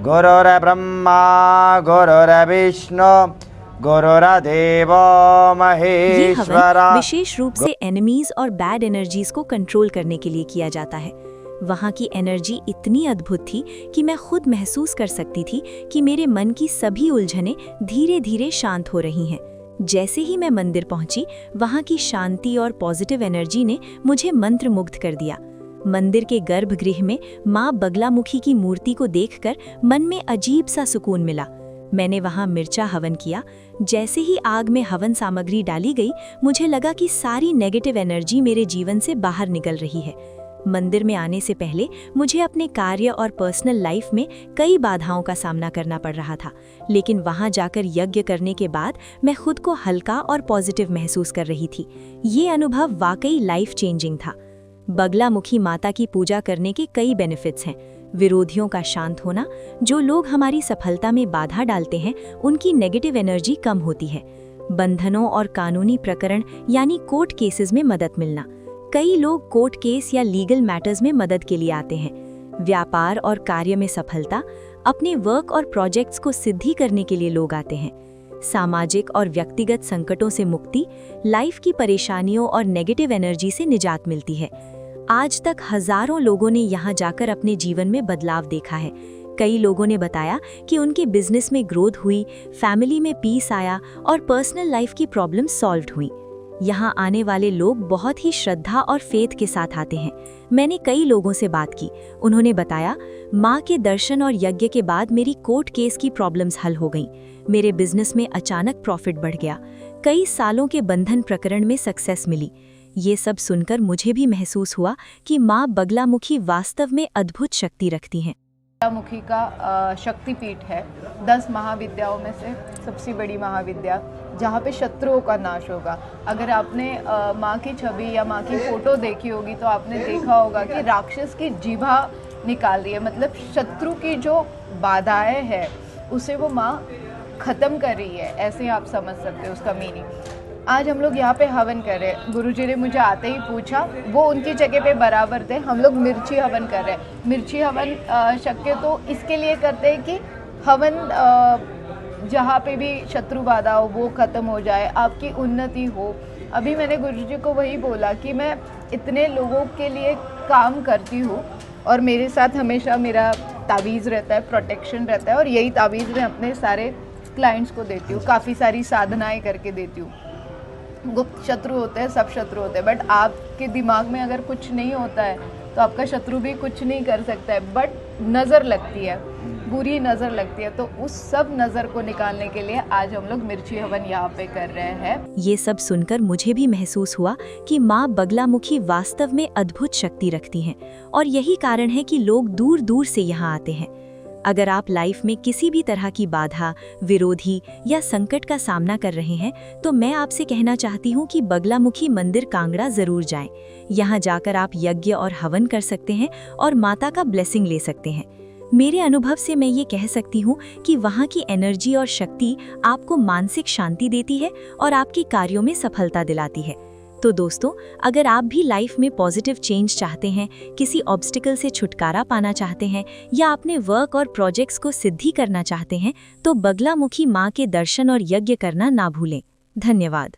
गुरुर्ब्रह्मा गुरुर्विष्णु गुरुर्देव ये हवन महेश्वरा। विशेष रूप से एनिमीज और बैड एनर्जीज को कंट्रोल करने के लिए किया जाता है। वहाँ की एनर्जी इतनी अद्भुत थी कि मैं खुद महसूस कर सकती थी कि मेरे मन की सभी उलझनें धीरे धीरे शांत हो रही हैं। जैसे ही मैं मंदिर पहुंची, वहाँ की शांति और पॉजिटिव एनर्जी ने मुझे मंत्रमुग्ध कर दिया। मंदिर के गर्भगृह में माँ बगलामुखी की मूर्ति को देखकर मन में अजीब सा सुकून मिला। मैंने वहाँ मिर्चा हवन किया। जैसे ही आग में हवन सामग्री डाली गई, मुझे लगा कि सारी नेगेटिव एनर्जी मेरे जीवन से बाहर निकल रही है। मंदिर में आने से पहले मुझे अपने कार्य और पर्सनल लाइफ में कई बाधाओं का सामना करना पड़ रहा था, लेकिन वहां जाकर यज्ञ करने के बाद मैं खुद को हल्का और पॉजिटिव महसूस कर रही थी। ये अनुभव वाकई लाइफ चेंजिंग था। बगलामुखी माता की पूजा करने के कई बेनिफिट्स हैं। विरोधियों का शांत होना, जो लोग हमारी सफलता में बाधा डालते हैं, उनकी नेगेटिव एनर्जी कम होती है। बंधनों और कानूनी प्रकरण यानी कोर्ट केसेस में मदद मिलना, कई लोग कोर्ट केस या लीगल मैटर्स में मदद के लिए आते हैं। व्यापार और कार्य में सफलता, अपने वर्क और प्रोजेक्ट्स को सिद्धि करने के लिए लोग आते हैं। सामाजिक और व्यक्तिगत संकटों से मुक्ति, लाइफ की परेशानियों और नेगेटिव एनर्जी से निजात मिलती है। आज तक हजारों लोगों ने यहाँ जाकर अपने जीवन में बदलाव देखा है। कई लोगों ने बताया कि उनके बिजनेस में ग्रोथ हुई, फैमिली में पीस आया और पर्सनल लाइफ की प्रॉब्लम सॉल्व हुई। यहाँ आने वाले लोग बहुत ही श्रद्धा और फेथ के साथ आते हैं। मैंने कई लोगों से बात की। उन्होंने बताया, माँ के दर्शन और यज्ञ के बाद मेरी कोर्ट केस की प्रॉब्लम्स हल हो गईं। मेरे बिजनेस में अचानक प्रॉफिट बढ़ गया। कई सालों के बंधन प्रकरण में सक्सेस मिली। ये सब सुनकर मुझे भी महसूस हुआ कि माँ बगलामुखी वास्तव में अद्भुत शक्ति रखती हैं। बगलामुखी का शक्तिपीठ है। 10 महाविद्याओं में से सबसे बड़ी महाविद्या, जहाँ पे शत्रुओं का नाश होगा। अगर आपने माँ की छवि या माँ की फोटो देखी होगी तो आपने देखा होगा कि राक्षस की जीभा निकाल रही है, मतलब शत्रु की जो बाधाएं हैं उसे वो माँ ख़त्म कर रही है, ऐसे आप समझ सकते हो उसका मीनिंग। आज हम लोग यहाँ पे हवन कर रहे हैं। गुरुजी ने मुझे आते ही पूछा, वो उनकी जगह पे बराबर थे, हम लोग मिर्ची हवन कर रहे हैं। मिर्ची हवन शक्य तो इसके लिए करते हैं कि हवन जहाँ पे भी शत्रु बाधा हो वो ख़त्म हो जाए, आपकी उन्नति हो। अभी मैंने गुरुजी को वही बोला कि मैं इतने लोगों के लिए काम करती हूँ और मेरे साथ हमेशा मेरा तावीज़ रहता है, प्रोटेक्शन रहता है, और यही तावीज़ मैं अपने सारे क्लाइंट्स को देती हूँ। काफ़ी सारी साधनाएँ करके देती हूँ। गुप्त शत्रु होते हैं, सब शत्रु होते हैं, बट आपके दिमाग में अगर कुछ नहीं होता है तो आपका शत्रु भी कुछ नहीं कर सकता है। बट नज़र लगती है, बुरी नज़र लगती है, तो उस सब नज़र को निकालने के लिए आज हम लोग मिर्ची हवन यहाँ पे कर रहे हैं। ये सब सुनकर मुझे भी महसूस हुआ कि माँ बगलामुखी वास्तव में अद्भुत शक्ति रखती हैं, और यही कारण है कि लोग दूर दूर से यहाँ आते हैं। अगर आप लाइफ में किसी भी तरह की बाधा, विरोधी या संकट का सामना कर रहे हैं, तो मैं आपसे कहना चाहती हूँ कि बगलामुखी मंदिर कांगड़ा जरूर जाएं। यहाँ जाकर आप यज्ञ और हवन कर सकते हैं और माता का ब्लेसिंग ले सकते हैं। मेरे अनुभव से मैं ये कह सकती हूँ कि वहाँ की एनर्जी और शक्ति आपको मानसिक शांति देती है और आपके कार्यों में सफलता दिलाती है। तो दोस्तों, अगर आप भी लाइफ में पॉजिटिव चेंज चाहते हैं, किसी ऑब्स्टिकल से छुटकारा पाना चाहते हैं या अपने वर्क और प्रोजेक्ट्स को सिद्धि करना चाहते हैं, तो बगलामुखी माँ के दर्शन और यज्ञ करना ना भूलें। धन्यवाद।